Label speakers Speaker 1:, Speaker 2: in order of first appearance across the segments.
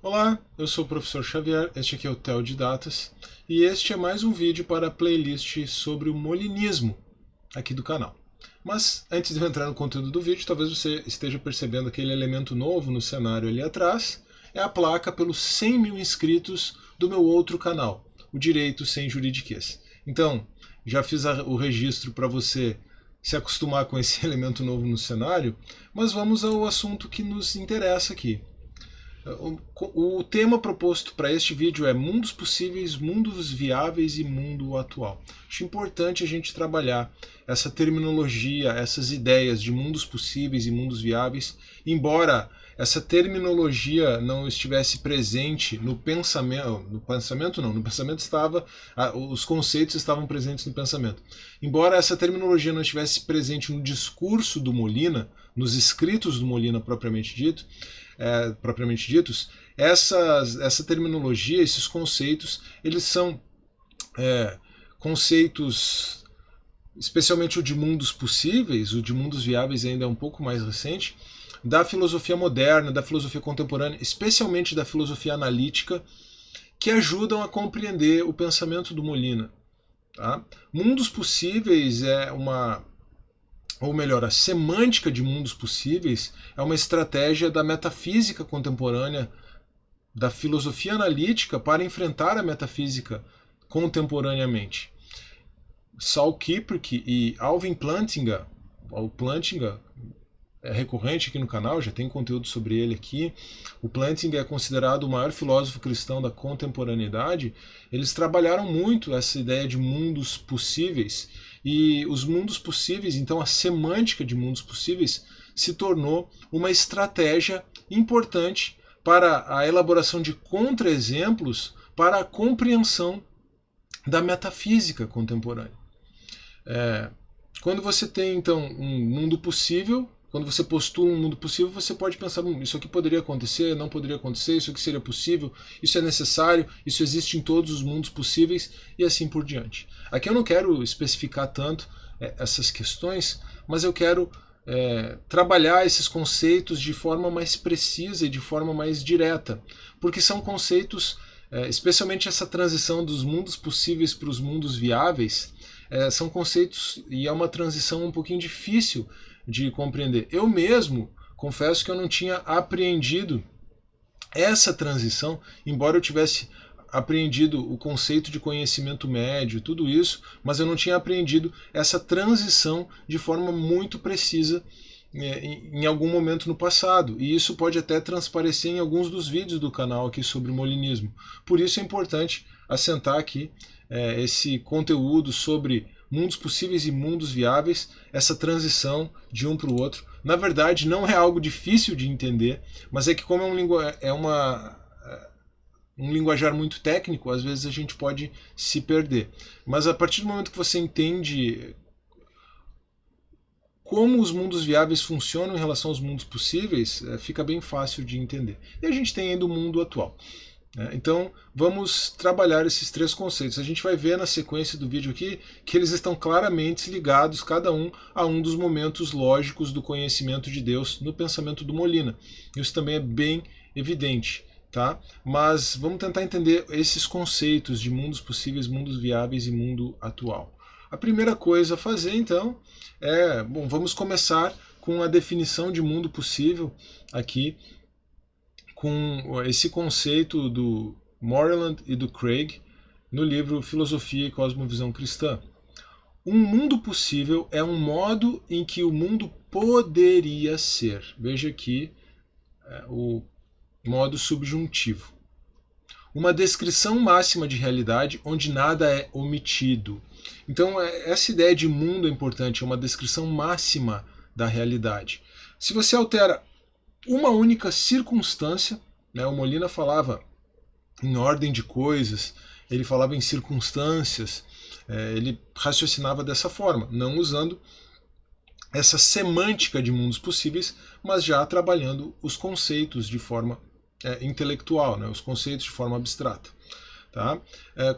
Speaker 1: Olá, eu sou o professor Xavier, este aqui é o Theo de Datas e este é mais um vídeo para a playlist sobre o molinismo aqui do canal. Mas antes de eu entrar no conteúdo do vídeo, talvez você esteja percebendo aquele elemento novo no cenário ali atrás, é a placa pelos 100 mil inscritos do meu outro canal, o Direito Sem Juridiquês. Então, já fiz o registro para você se acostumar com esse elemento novo no cenário, mas vamos ao assunto que nos interessa aqui. O tema proposto para este vídeo é mundos possíveis, mundos viáveis e mundo atual. Acho importante a gente trabalhar essa terminologia, essas ideias de mundos possíveis e mundos viáveis, embora essa terminologia não estivesse presente no pensamento, no pensamento estava, os conceitos estavam presentes no pensamento. Embora essa terminologia não estivesse presente no discurso do Molina, nos escritos do Molina propriamente ditos, essa terminologia, esses conceitos, eles são conceitos, especialmente o de mundos possíveis, o de mundos viáveis ainda é um pouco mais recente, da filosofia moderna, da filosofia contemporânea, especialmente da filosofia analítica, que ajudam a compreender o pensamento do Molina. Tá? Mundos possíveis ou melhor, a semântica de mundos possíveis é uma estratégia da metafísica contemporânea, da filosofia analítica para enfrentar a metafísica contemporaneamente. Saul Kiprick e Alvin Plantinga, o Plantinga é recorrente aqui no canal, já tem conteúdo sobre ele aqui. O Plantinga é considerado o maior filósofo cristão da contemporaneidade. Eles trabalharam muito essa ideia de mundos possíveis, e os mundos possíveis, então a semântica de mundos possíveis, se tornou uma estratégia importante para a elaboração de contra-exemplos para a compreensão da metafísica contemporânea. Quando você tem, então, um mundo possível, quando você postula um mundo possível, você pode pensar, isso aqui poderia acontecer, não poderia acontecer, isso aqui seria possível, isso é necessário, isso existe em todos os mundos possíveis, e assim por diante. Aqui eu não quero especificar tanto essas questões, mas eu quero trabalhar esses conceitos de forma mais precisa e de forma mais direta, porque são conceitos, especialmente essa transição dos mundos possíveis para os mundos viáveis, são conceitos, e é uma transição um pouquinho difícil de compreender. Eu mesmo confesso que eu não tinha apreendido essa transição, embora eu tivesse apreendido o conceito de conhecimento médio, tudo isso, mas eu não tinha apreendido essa transição de forma muito precisa em algum momento no passado, e isso pode até transparecer em alguns dos vídeos do canal aqui sobre o molinismo. Por isso é importante assentar aqui esse conteúdo sobre mundos possíveis e mundos viáveis, essa transição de um para o outro. Na verdade, não é algo difícil de entender, mas é que como um linguajar muito técnico, às vezes a gente pode se perder. Mas a partir do momento que você entende como os mundos viáveis funcionam em relação aos mundos possíveis, fica bem fácil de entender. E a gente tem ainda o mundo atual. Então vamos trabalhar esses três conceitos. A gente vai ver na sequência do vídeo aqui que eles estão claramente ligados, cada um, a um dos momentos lógicos do conhecimento de Deus no pensamento do Molina. Isso também é bem evidente. Tá? Mas vamos tentar entender esses conceitos de mundos possíveis, mundos viáveis e mundo atual. A primeira coisa a fazer, então, vamos começar com a definição de mundo possível aqui, com esse conceito do Moreland e do Craig no livro Filosofia e Cosmovisão Cristã. Um mundo possível é um modo em que o mundo poderia ser. Veja aqui o modo subjuntivo. Uma descrição máxima de realidade onde nada é omitido. Então essa ideia de mundo é importante, é uma descrição máxima da realidade. Se você altera uma única circunstância, o Molina falava em ordem de coisas, ele falava em circunstâncias, ele raciocinava dessa forma, não usando essa semântica de mundos possíveis, mas já trabalhando os conceitos de forma intelectual, os conceitos de forma abstrata. Tá?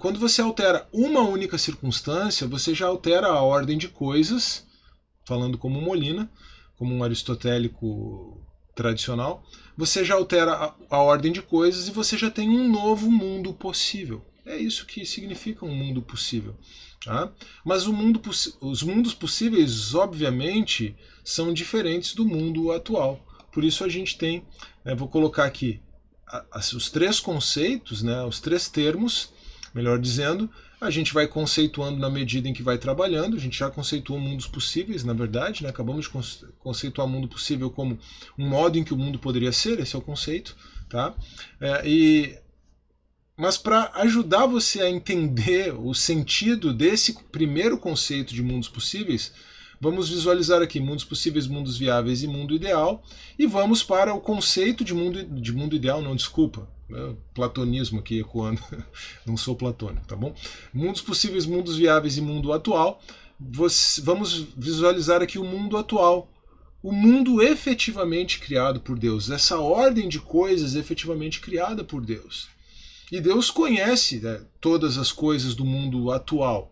Speaker 1: Quando você altera uma única circunstância, você já altera a ordem de coisas, falando como Molina, como um aristotélico tradicional, você já altera a ordem de coisas e você já tem um novo mundo possível. É isso que significa um mundo possível. Tá? Mas os mundos possíveis, obviamente, são diferentes do mundo atual. Por isso a gente tem, vou colocar aqui os três conceitos, né, os três termos, melhor dizendo, a gente vai conceituando na medida em que vai trabalhando. A gente já conceituou mundos possíveis, na verdade, né? Acabamos de conceituar mundo possível como um modo em que o mundo poderia ser, esse é o conceito. Tá? Mas para ajudar você a entender o sentido desse primeiro conceito de mundos possíveis, vamos visualizar aqui mundos possíveis, mundos viáveis e mundo ideal, e vamos para o conceito de mundo ideal, não, desculpa, platonismo aqui ecoando, não sou platônico, tá bom? Mundos possíveis, mundos viáveis e mundo atual, vamos visualizar aqui o mundo atual, o mundo efetivamente criado por Deus, essa ordem de coisas efetivamente criada por Deus. E Deus conhece, né, todas as coisas do mundo atual.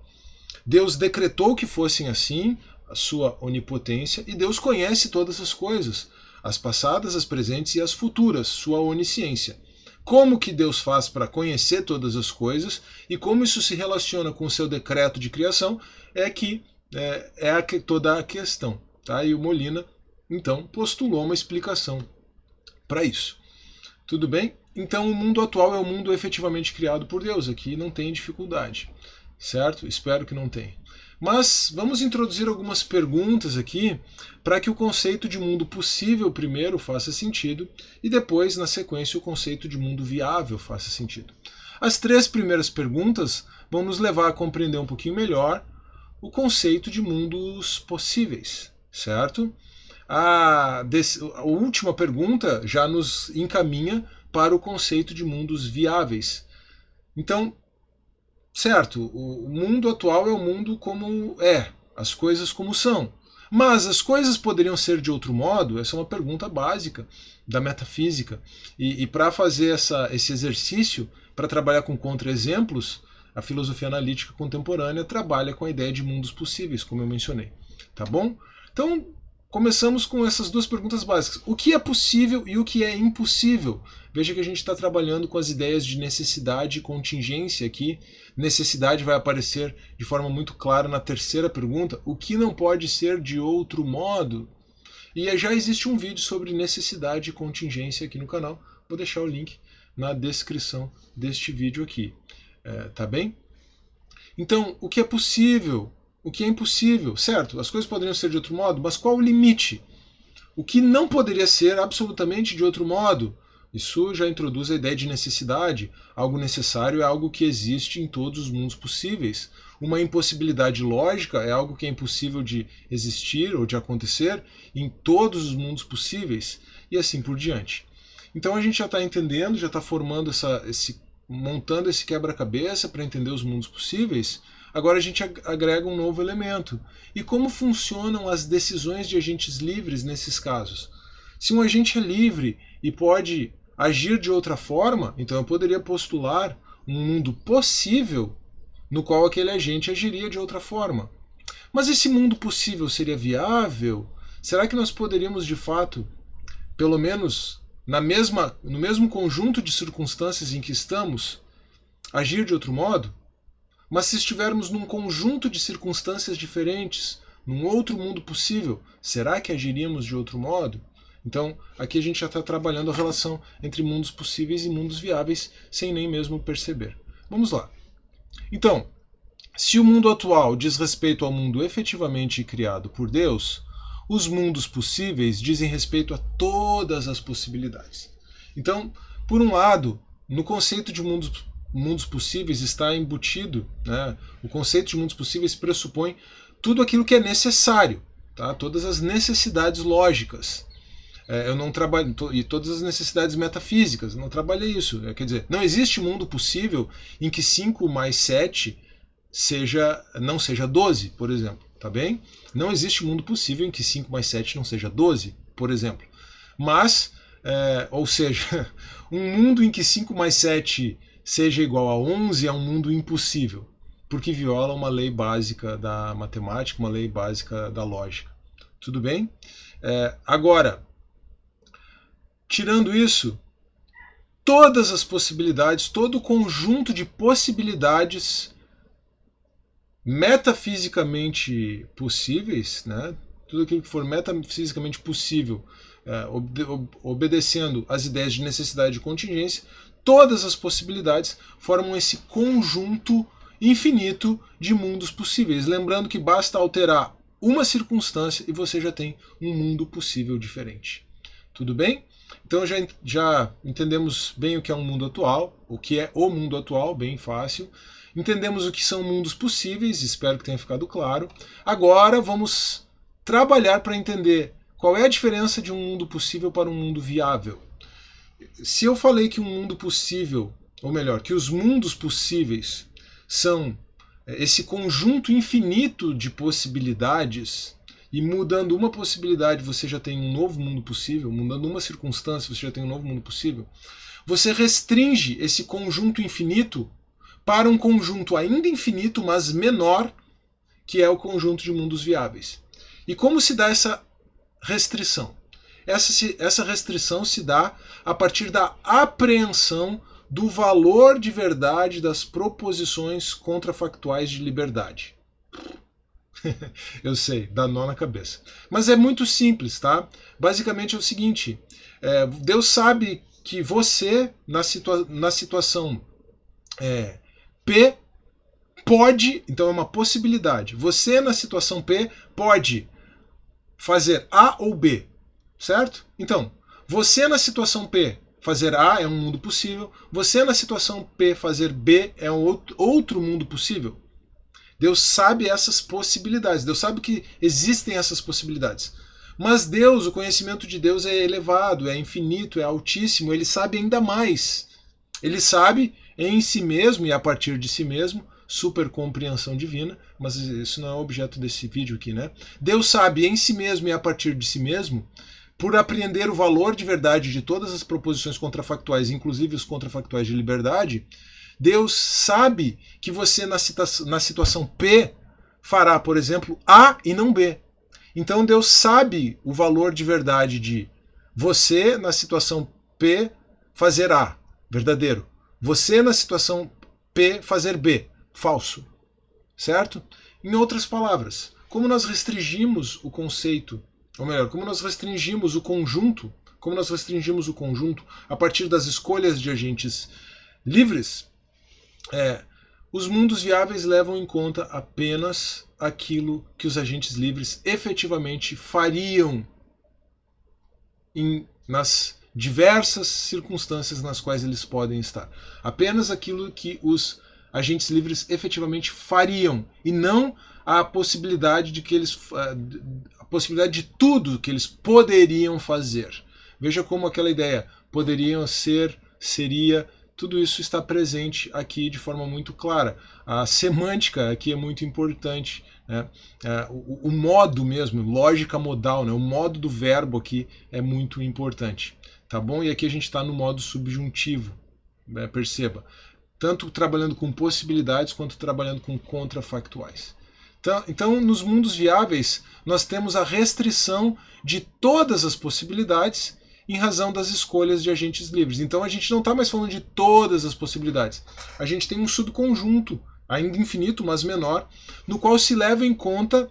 Speaker 1: Deus decretou que fossem assim, a sua onipotência, e Deus conhece todas as coisas, as passadas, as presentes e as futuras, sua onisciência. Como que Deus faz para conhecer todas as coisas e como isso se relaciona com o seu decreto de criação toda a questão. Tá? E o Molina, então, postulou uma explicação para isso. Tudo bem? Então o mundo atual é o mundo efetivamente criado por Deus. Aqui não tem dificuldade, certo? Espero que não tenha. Mas vamos introduzir algumas perguntas aqui para que o conceito de mundo possível primeiro faça sentido e depois, na sequência, o conceito de mundo viável faça sentido. As três primeiras perguntas vão nos levar a compreender um pouquinho melhor o conceito de mundos possíveis, certo? A última pergunta já nos encaminha para o conceito de mundos viáveis. Então, certo, o mundo atual é o mundo como é, as coisas como são. Mas as coisas poderiam ser de outro modo? Essa é uma pergunta básica da metafísica. E para fazer esse exercício, para trabalhar com contra-exemplos, a filosofia analítica contemporânea trabalha com a ideia de mundos possíveis, como eu mencionei. Tá bom? Então, começamos com essas duas perguntas básicas. O que é possível e o que é impossível? Veja que a gente está trabalhando com as ideias de necessidade e contingência aqui. Necessidade vai aparecer de forma muito clara na terceira pergunta. O que não pode ser de outro modo? E já existe um vídeo sobre necessidade e contingência aqui no canal. Vou deixar o link na descrição deste vídeo aqui. Tá bem? Então, o que é possível? O que é impossível? Certo, as coisas poderiam ser de outro modo, mas qual o limite? O que não poderia ser absolutamente de outro modo? Isso já introduz a ideia de necessidade. Algo necessário é algo que existe em todos os mundos possíveis. Uma impossibilidade lógica é algo que é impossível de existir ou de acontecer em todos os mundos possíveis, e assim por diante. Então a gente já está entendendo, já está formando montando esse quebra-cabeça para entender os mundos possíveis. Agora a gente agrega um novo elemento. E como funcionam as decisões de agentes livres nesses casos? Se um agente é livre e pode agir de outra forma, então eu poderia postular um mundo possível no qual aquele agente agiria de outra forma. Mas esse mundo possível seria viável? Será que nós poderíamos de fato, pelo menos no mesmo conjunto de circunstâncias em que estamos, agir de outro modo? Mas se estivermos num conjunto de circunstâncias diferentes, num outro mundo possível, será que agiríamos de outro modo? Então, aqui a gente já está trabalhando a relação entre mundos possíveis e mundos viáveis, sem nem mesmo perceber. Vamos lá. Então, se o mundo atual diz respeito ao mundo efetivamente criado por Deus, os mundos possíveis dizem respeito a todas as possibilidades. Então, por um lado, no conceito de mundos possíveis está embutido, né? O conceito de mundos possíveis pressupõe tudo aquilo que é necessário, tá? Todas as necessidades lógicas. Eu não trabalho, e todas as necessidades metafísicas, eu não trabalhei isso. Quer dizer, não existe mundo possível em que 5 mais 7 não seja 12, por exemplo. Tá bem? Não existe mundo possível em que 5 mais 7 não seja 12, por exemplo. Mas, ou seja, um mundo em que 5 mais 7 seja igual a 11 é um mundo impossível, porque viola uma lei básica da matemática, uma lei básica da lógica. Tudo bem? Agora, tirando isso, todas as possibilidades, todo o conjunto de possibilidades metafisicamente possíveis, né? Tudo aquilo que for metafisicamente possível, obedecendo às ideias de necessidade e contingência, todas as possibilidades formam esse conjunto infinito de mundos possíveis. Lembrando que basta alterar uma circunstância e você já tem um mundo possível diferente. Tudo bem? Então já entendemos bem o que é um mundo atual, o que é o mundo atual, bem fácil. Entendemos o que são mundos possíveis, espero que tenha ficado claro. Agora vamos trabalhar para entender qual é a diferença de um mundo possível para um mundo viável. Se eu falei que um mundo possível, ou melhor, que os mundos possíveis são esse conjunto infinito de possibilidades, e mudando uma possibilidade você já tem um novo mundo possível, mudando uma circunstância você já tem um novo mundo possível, você restringe esse conjunto infinito para um conjunto ainda infinito, mas menor, que é o conjunto de mundos viáveis. E como se dá essa restrição? Essa restrição se dá a partir da apreensão do valor de verdade das proposições contrafactuais de liberdade. Eu sei, dá nó na cabeça. Mas é muito simples, tá? Basicamente é o seguinte, Deus sabe que você, na situação P, pode, então é uma possibilidade, você na situação P pode fazer A ou B, certo? Então, você na situação P fazer A é um mundo possível, você na situação P fazer B é um outro mundo possível. Deus sabe essas possibilidades, Deus sabe que existem essas possibilidades. Mas Deus, o conhecimento de Deus é elevado, é infinito, é altíssimo, ele sabe ainda mais. Ele sabe em si mesmo e a partir de si mesmo, super compreensão divina, mas isso não é o objeto desse vídeo aqui, né? Deus sabe em si mesmo e a partir de si mesmo, por apreender o valor de verdade de todas as proposições contrafactuais, inclusive os contrafactuais de liberdade, Deus sabe que você na situação P fará, por exemplo, A e não B. Então Deus sabe o valor de verdade de você na situação P fazer A, verdadeiro. Você na situação P fazer B, falso. Certo? Em outras palavras, como nós restringimos o conceito, ou melhor, como nós restringimos o conjunto, a partir das escolhas de agentes livres, os mundos viáveis levam em conta apenas aquilo que os agentes livres efetivamente fariam nas diversas circunstâncias nas quais eles podem estar. Apenas aquilo que os agentes livres efetivamente fariam, e não a possibilidade de de tudo que eles poderiam fazer. Veja como aquela ideia poderiam ser, seria, tudo isso está presente aqui de forma muito clara. A semântica aqui é muito importante, né? O modo mesmo, lógica modal, né? O modo do verbo aqui é muito importante. Tá bom? E aqui a gente está no modo subjuntivo, né? Perceba. Tanto trabalhando com possibilidades quanto trabalhando com contrafactuais. Então, nos mundos viáveis, nós temos a restrição de todas as possibilidades em razão das escolhas de agentes livres. Então a gente não está mais falando de todas as possibilidades. A gente tem um subconjunto, ainda infinito, mas menor, no qual se leva em conta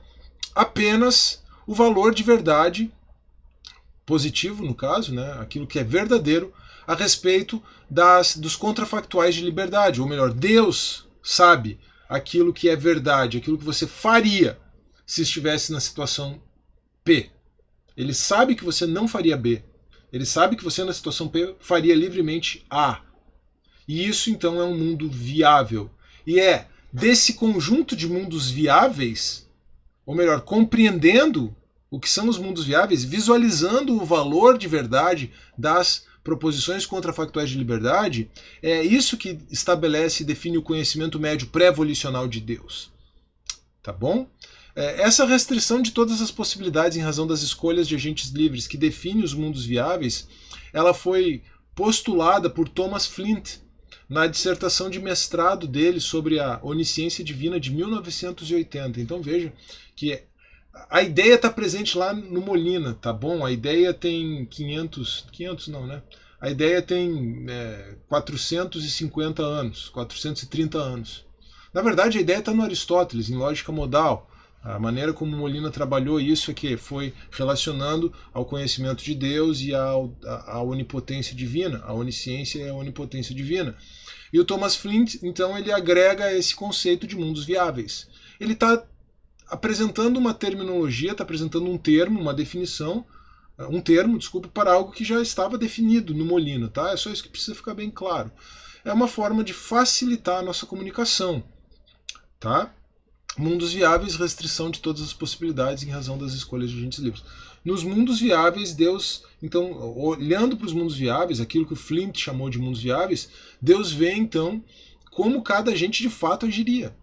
Speaker 1: apenas o valor de verdade, positivo no caso, né, aquilo que é verdadeiro, a respeito dos contrafactuais de liberdade. Ou melhor, Deus sabe aquilo que é verdade, aquilo que você faria se estivesse na situação P. Ele sabe que você não faria B. Ele sabe que você na situação P faria livremente A. E isso então é um mundo viável. E é desse conjunto de mundos viáveis, ou melhor, compreendendo o que são os mundos viáveis, visualizando o valor de verdade das proposições contrafactuais de liberdade, é isso que estabelece e define o conhecimento médio pré-volicional de Deus. Tá bom? Essa restrição de todas as possibilidades em razão das escolhas de agentes livres que define os mundos viáveis, ela foi postulada por Thomas Flint na dissertação de mestrado dele sobre a onisciência divina de 1980. Então veja que A ideia está presente lá no Molina, tá bom? A ideia tem 500 não, né? A ideia tem 450 anos, 430 anos. Na verdade, a ideia está no Aristóteles, em lógica modal. A maneira como Molina trabalhou isso é que foi relacionando ao conhecimento de Deus e à onipotência divina, a onisciência e a onipotência divina. E o Thomas Flint, então, ele agrega esse conceito de mundos viáveis. Ele está apresentando uma terminologia, está apresentando um termo, uma definição, um termo, desculpa, para algo que já estava definido no Molina, tá? É só isso que precisa ficar bem claro. É uma forma de facilitar a nossa comunicação, tá? Mundos viáveis, restrição de todas as possibilidades em razão das escolhas de agentes livres. Nos mundos viáveis, Deus, então, olhando para os mundos viáveis, aquilo que o Flint chamou de mundos viáveis, Deus vê, então, como cada agente de fato agiria.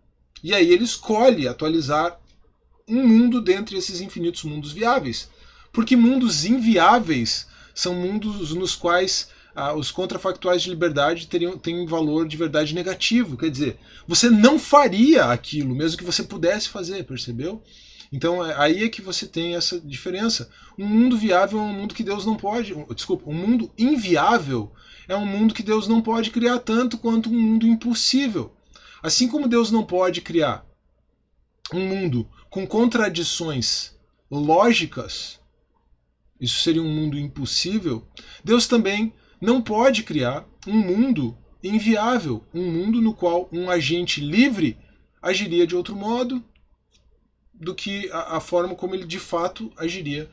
Speaker 1: E aí ele escolhe atualizar um mundo dentre esses infinitos mundos viáveis. Porque mundos inviáveis são mundos nos quais os contrafactuais de liberdade têm valor de verdade negativo. Quer dizer, você não faria aquilo, mesmo que você pudesse fazer, percebeu? Então aí é que você tem essa diferença. Um mundo viável é um mundo que Deus não pode... Desculpa, um mundo inviável é um mundo que Deus não pode criar tanto quanto um mundo impossível. Assim como Deus não pode criar um mundo com contradições lógicas, isso seria um mundo impossível, Deus também não pode criar um mundo inviável, um mundo no qual um agente livre agiria de outro modo do que a forma como ele de fato agiria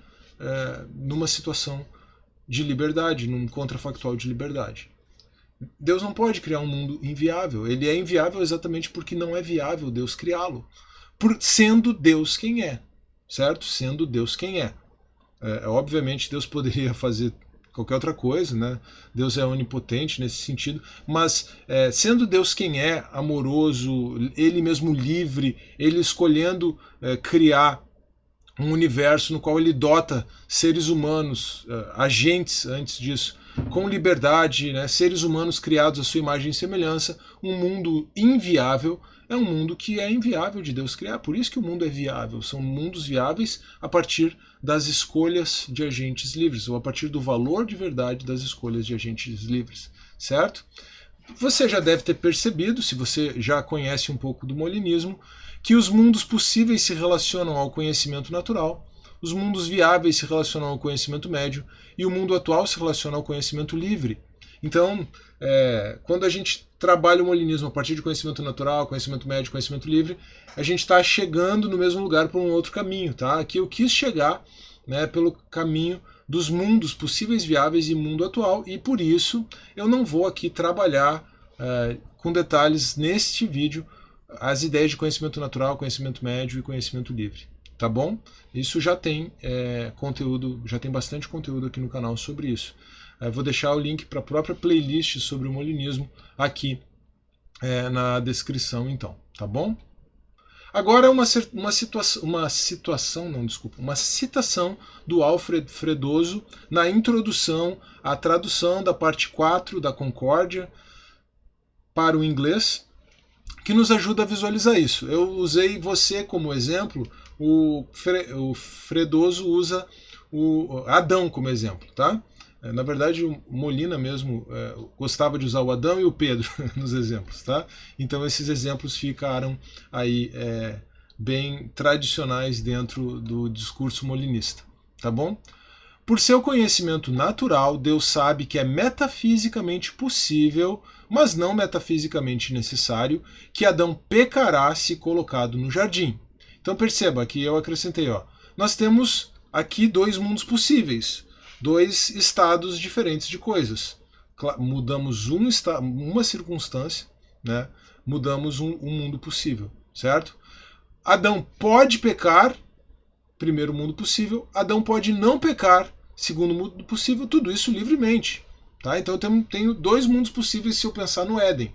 Speaker 1: numa situação de liberdade, num contrafactual de liberdade. Deus não pode criar um mundo inviável. Ele é inviável exatamente porque não é viável Deus criá-lo. Sendo Deus quem é, certo? Sendo Deus quem é. Obviamente Deus poderia fazer qualquer outra coisa, né? Deus é onipotente nesse sentido, mas sendo Deus quem é, amoroso, ele mesmo livre, ele escolhendo criar um universo no qual ele dota seres humanos, agentes antes disso, com liberdade, né? Seres humanos criados à sua imagem e semelhança, um mundo inviável, é um mundo que é inviável de Deus criar. Por isso que o mundo é viável. São mundos viáveis a partir das escolhas de agentes livres, ou a partir do valor de verdade das escolhas de agentes livres, certo? Você já deve ter percebido, se você já conhece um pouco do molinismo, que os mundos possíveis se relacionam ao conhecimento natural, os mundos viáveis se relacionam ao conhecimento médio e o mundo atual se relaciona ao conhecimento livre. Então, quando a gente trabalha o molinismo a partir de conhecimento natural, conhecimento médio, conhecimento livre, a gente está chegando no mesmo lugar por um outro caminho. Tá? Aqui eu quis chegar, né, pelo caminho dos mundos possíveis, viáveis e mundo atual, e por isso eu não vou aqui trabalhar com detalhes neste vídeo as ideias de conhecimento natural, conhecimento médio e conhecimento livre. Tá bom? Isso já tem conteúdo, já tem bastante conteúdo aqui no canal sobre isso. Vou deixar o link para a própria playlist sobre o molinismo aqui na descrição, então, tá bom? Agora uma citação do Alfred Fredoso na introdução à tradução da parte 4 da Concórdia para o inglês, que nos ajuda a visualizar isso. Eu usei você como exemplo, o Fredoso usa o Adão como exemplo, tá? Na verdade, o Molina mesmo gostava de usar o Adão e o Pedro nos exemplos, tá? Então esses exemplos ficaram aí bem tradicionais dentro do discurso molinista, tá bom? Por seu conhecimento natural, Deus sabe que é metafisicamente possível, mas não metafisicamente necessário, que Adão pecará se colocado no jardim. Então perceba que eu acrescentei, nós temos aqui dois mundos possíveis, dois estados diferentes de coisas. Mudamos uma circunstância, né? Mudamos um mundo possível, certo? Adão pode pecar, primeiro mundo possível. Adão pode não pecar, segundo mundo possível. Tudo isso livremente. Tá? Então eu tenho dois mundos possíveis se eu pensar no Éden.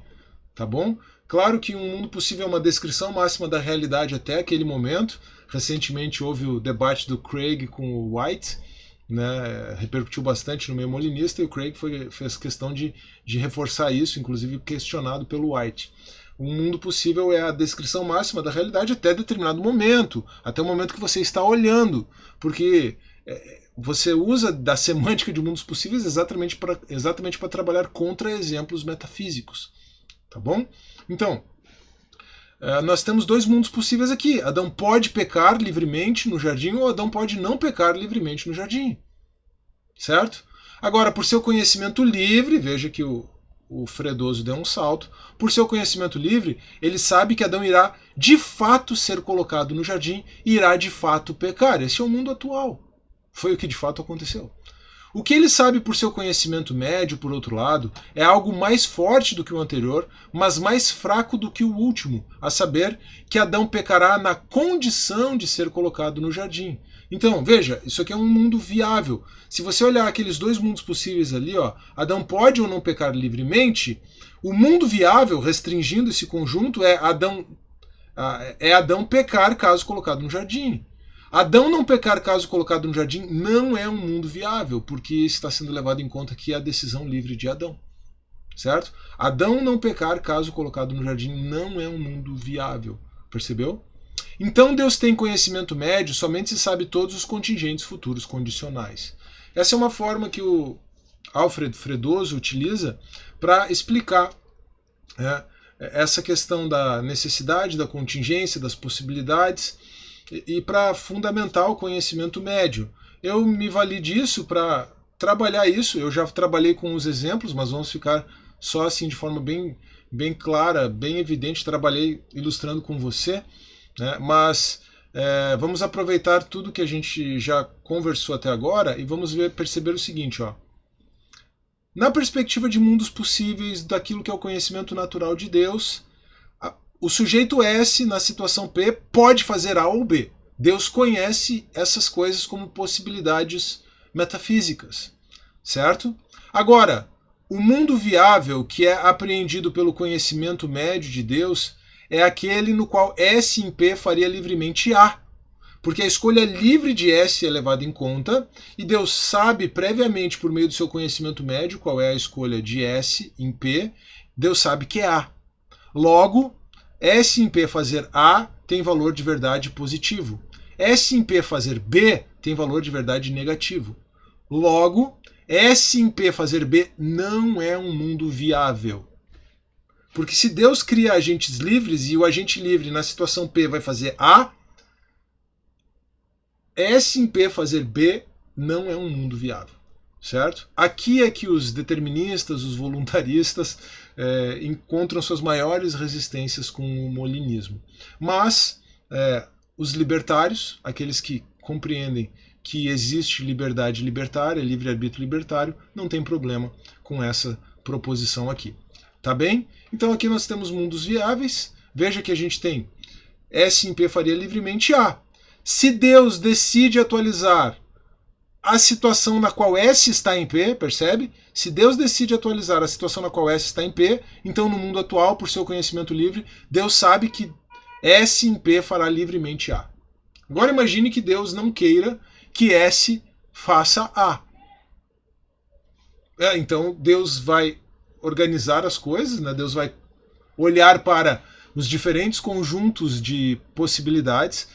Speaker 1: Tá bom? Claro que um mundo possível é uma descrição máxima da realidade até aquele momento. Recentemente houve o debate do Craig com o White, né, repercutiu bastante no meio molinista, e o Craig fez questão de reforçar isso, inclusive questionado pelo White. O mundo possível é a descrição máxima da realidade até determinado momento, até o momento que você está olhando, porque você usa da semântica de mundos possíveis exatamente para trabalhar contra exemplos metafísicos. Tá bom? Então, nós temos dois mundos possíveis aqui. Adão pode pecar livremente no jardim ou Adão pode não pecar livremente no jardim. Certo? Agora, por seu conhecimento livre, veja que o Fredoso deu um salto, por seu conhecimento livre, ele sabe que Adão irá de fato ser colocado no jardim e irá de fato pecar. Esse é o mundo atual. Foi o que de fato aconteceu. O que ele sabe por seu conhecimento médio, por outro lado, é algo mais forte do que o anterior, mas mais fraco do que o último, a saber que Adão pecará na condição de ser colocado no jardim. Então, veja, isso aqui é um mundo viável. Se você olhar aqueles dois mundos possíveis ali, ó, Adão pode ou não pecar livremente, o mundo viável, restringindo esse conjunto, é Adão pecar caso colocado no jardim. Adão não pecar caso colocado no jardim não é um mundo viável, porque está sendo levado em conta aqui a decisão livre de Adão. Certo? Adão não pecar caso colocado no jardim não é um mundo viável. Percebeu? Então Deus tem conhecimento médio somente se sabe todos os contingentes futuros condicionais. Essa é uma forma que o Alfred Fredoso utiliza para explicar essa questão da necessidade, da contingência, das possibilidades e para fundamentar o conhecimento médio. Eu me vali disso para trabalhar isso. Eu já trabalhei com os exemplos, mas vamos ficar só assim de forma bem clara, bem evidente. Trabalhei ilustrando com você. Mas vamos aproveitar tudo que a gente já conversou até agora e vamos perceber o seguinte, ó. Na perspectiva de mundos possíveis daquilo que é o conhecimento natural de Deus, o sujeito S na situação P pode fazer A ou B. Deus conhece essas coisas como possibilidades metafísicas, certo? Agora, o mundo viável que é apreendido pelo conhecimento médio de Deus é aquele no qual S em P faria livremente A, porque a escolha livre de S é levada em conta e Deus sabe previamente por meio do seu conhecimento médio qual é a escolha de S em P, Deus sabe que é A. Logo, S em P fazer A tem valor de verdade positivo. S em P fazer B tem valor de verdade negativo. Logo, S em P fazer B não é um mundo viável. Porque se Deus cria agentes livres e o agente livre na situação P vai fazer A, S em P fazer B não é um mundo viável. Certo? Aqui é que os deterministas, os voluntaristas, encontram suas maiores resistências com o molinismo. Mas os libertários, aqueles que compreendem que existe liberdade libertária, livre-arbítrio libertário, não tem problema com essa proposição aqui. Tá bem? Então aqui nós temos mundos viáveis. Veja que a gente tem S em P faria livremente A. Se Deus decide atualizar a situação na qual S está em P, percebe? Se Deus decide atualizar a situação na qual S está em P, então no mundo atual, por seu conhecimento livre, Deus sabe que S em P fará livremente A. Agora imagine que Deus não queira que S faça A. Então Deus vai organizar as coisas, né? Deus vai olhar para os diferentes conjuntos de possibilidades,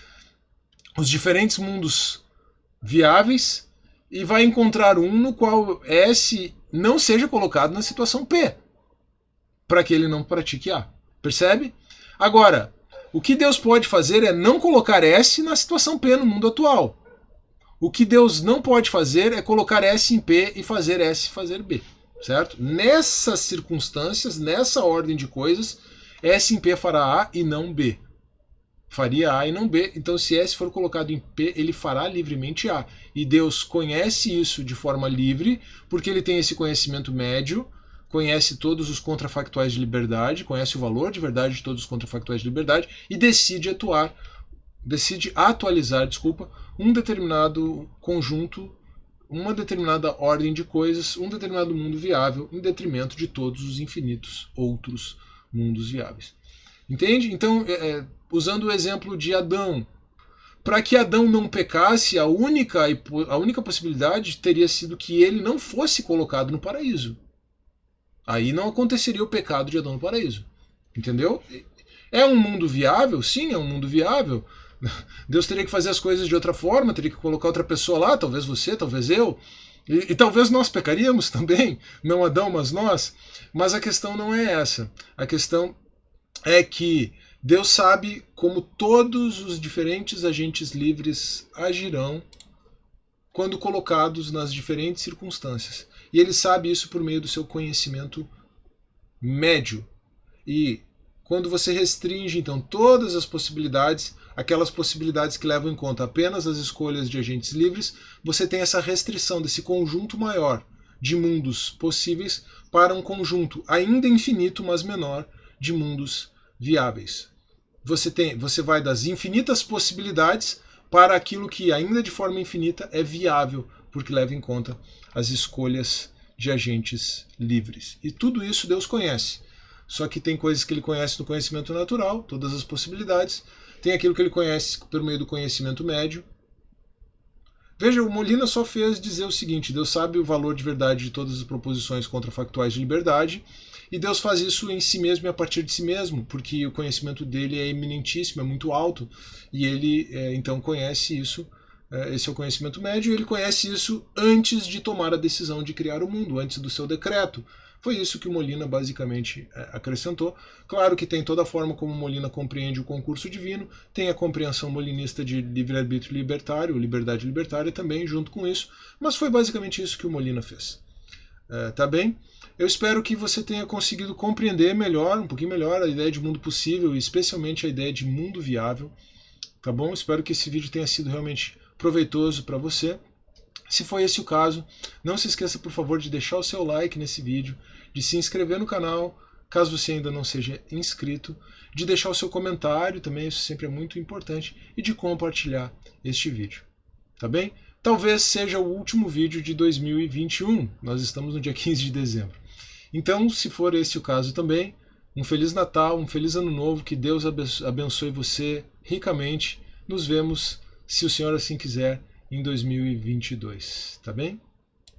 Speaker 1: os diferentes mundos viáveis, e vai encontrar um no qual S não seja colocado na situação P, para que ele não pratique A. Percebe? Agora, o que Deus pode fazer é não colocar S na situação P no mundo atual. O que Deus não pode fazer é colocar S em P e fazer S fazer B. Certo? Nessas circunstâncias, nessa ordem de coisas, S em P fará A e não B. Faria A e não B, então se S for colocado em P, ele fará livremente A. E Deus conhece isso de forma livre, porque ele tem esse conhecimento médio, conhece todos os contrafactuais de liberdade, conhece o valor de verdade de todos os contrafactuais de liberdade e decide atualizar, um determinado conjunto, uma determinada ordem de coisas, um determinado mundo viável, em detrimento de todos os infinitos outros mundos viáveis. Entende? Então, usando o exemplo de Adão, para que Adão não pecasse, a única possibilidade teria sido que ele não fosse colocado no paraíso. Aí não aconteceria o pecado de Adão no paraíso. Entendeu? É um mundo viável? Sim, é um mundo viável. Deus teria que fazer as coisas de outra forma, teria que colocar outra pessoa lá, talvez você, talvez eu. E talvez nós pecaríamos também, não Adão, mas nós. Mas a questão não é essa. A questão é que Deus sabe como todos os diferentes agentes livres agirão quando colocados nas diferentes circunstâncias. E ele sabe isso por meio do seu conhecimento médio. E quando você restringe, então, todas as possibilidades, aquelas possibilidades que levam em conta apenas as escolhas de agentes livres, você tem essa restrição desse conjunto maior de mundos possíveis para um conjunto ainda infinito, mas menor, de mundos viáveis. Você vai das infinitas possibilidades para aquilo que ainda de forma infinita é viável, porque leva em conta as escolhas de agentes livres. E tudo isso Deus conhece. Só que tem coisas que ele conhece no conhecimento natural, todas as possibilidades. Tem aquilo que ele conhece por meio do conhecimento médio. Veja, o Molina só fez dizer o seguinte: Deus sabe o valor de verdade de todas as proposições contrafactuais de liberdade, e Deus faz isso em si mesmo e a partir de si mesmo, porque o conhecimento dele é eminentíssimo, é muito alto, e ele então conhece isso. Esse é o conhecimento médio, e ele conhece isso antes de tomar a decisão de criar o mundo, antes do seu decreto. Foi isso que o Molina basicamente acrescentou. Claro que tem toda a forma como o Molina compreende o concurso divino, tem a compreensão molinista de livre-arbítrio libertário, liberdade libertária também junto com isso, mas foi basicamente isso que o Molina fez. Tá bem? Eu espero que você tenha conseguido compreender melhor, um pouquinho melhor, a ideia de mundo possível e especialmente a ideia de mundo viável. Tá bom? Espero que esse vídeo tenha sido realmente proveitoso para você. Se foi esse o caso, não se esqueça, por favor, de deixar o seu like nesse vídeo, de se inscrever no canal, caso você ainda não seja inscrito, de deixar o seu comentário também, isso sempre é muito importante, e de compartilhar este vídeo. Tá bem? Talvez seja o último vídeo de 2021, nós estamos no dia 15 de dezembro. Então, se for esse o caso também, um Feliz Natal, um Feliz Ano Novo, que Deus abençoe você ricamente. Nos vemos, se o Senhor assim quiser, em 2022, tá bem?